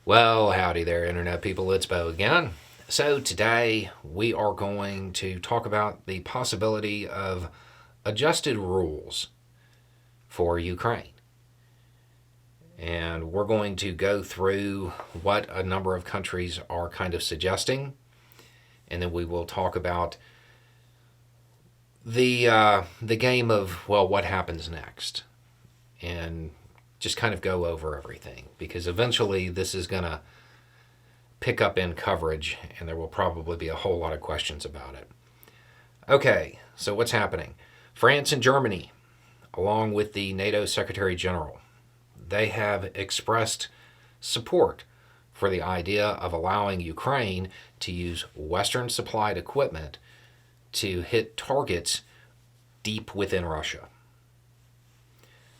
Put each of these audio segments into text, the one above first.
Well, howdy there, Internet people. It's Bo again. So, today we are going to talk about the possibility of adjusted rules for Ukraine. And we're going to go through what a number of countries are kind of suggesting. And then we will talk about the game of, well, what happens next. And just kind of go over everything. Because eventually this is going to pick up in coverage, and there will probably be a whole lot of questions about it. Okay, so what's happening? France and Germany, along with the NATO Secretary General, they have expressed support for the idea of allowing Ukraine to use Western supplied equipment to hit targets deep within Russia.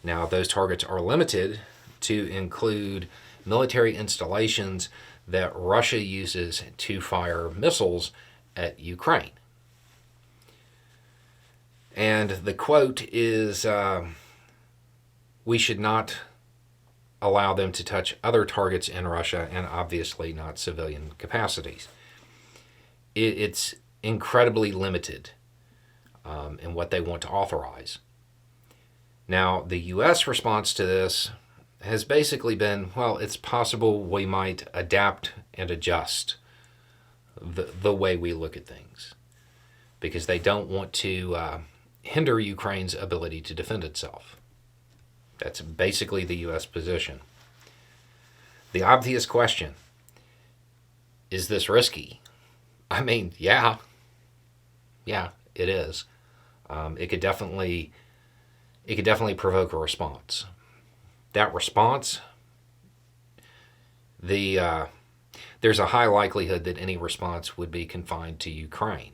Now, those targets are limited to include military installations that Russia uses to fire missiles at Ukraine. And the quote is, we should not allow them to touch other targets in Russia, and obviously not civilian capacities. It's incredibly limited in what they want to authorize. Now, the U.S. response to this has basically been, well, it's possible we might adapt and adjust the way we look at things, because they don't want to hinder Ukraine's ability to defend itself. That's basically the U.S. position. The obvious question, is this risky? I mean, yeah, it is. It could definitely provoke a response. That response, there's a high likelihood that any response would be confined to Ukraine.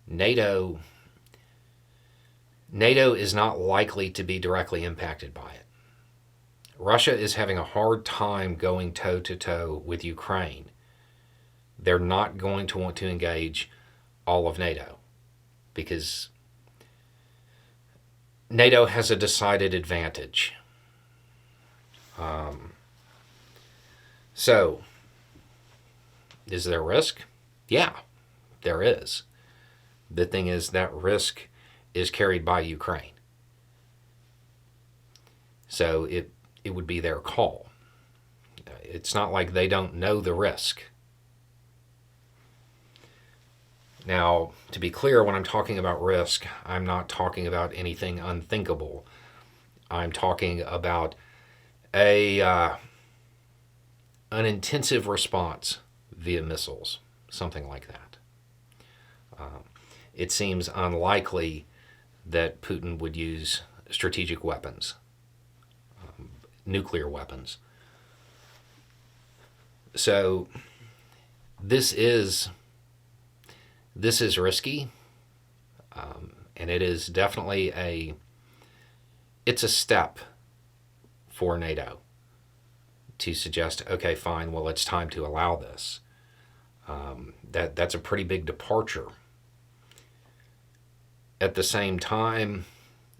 NATO is not likely to be directly impacted by it. Russia is having a hard time going toe-to-toe with Ukraine. They're not going to want to engage all of NATO because NATO has a decided advantage. So, is there risk? Yeah, there is. The thing is, that risk is carried by Ukraine. So it would be their call. It's not like they don't know the risk. Now, to be clear, when I'm talking about risk, I'm not talking about anything unthinkable. I'm talking about an intensive response via missiles, something like that. It seems unlikely that Putin would use strategic weapons, nuclear weapons. So this is risky, and it is definitely it's a step for NATO to suggest, okay, fine, well, it's time to allow this. That's a pretty big departure. At the same time,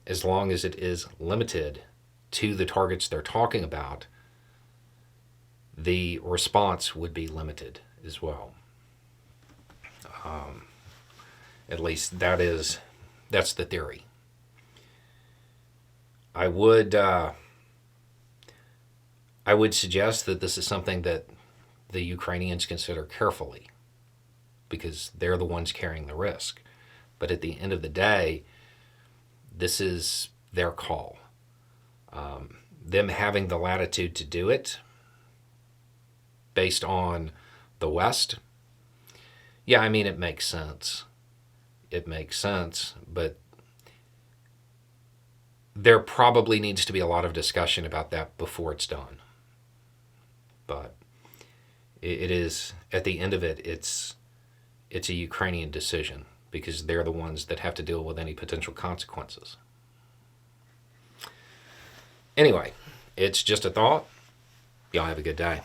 as long as it is limited to the targets they're talking about, the response would be limited as well. At least that's the theory. I would suggest that this is something that the Ukrainians consider carefully, because they're the ones carrying the risk. But at the end of the day, this is their call. Them having the latitude to do it based on the West, yeah, I mean, it makes sense. It makes sense, but there probably needs to be a lot of discussion about that before it's done. But it is, at the end of it, it's a Ukrainian decision, because they're the ones that have to deal with any potential consequences. Anyway, it's just a thought. Y'all have a good day.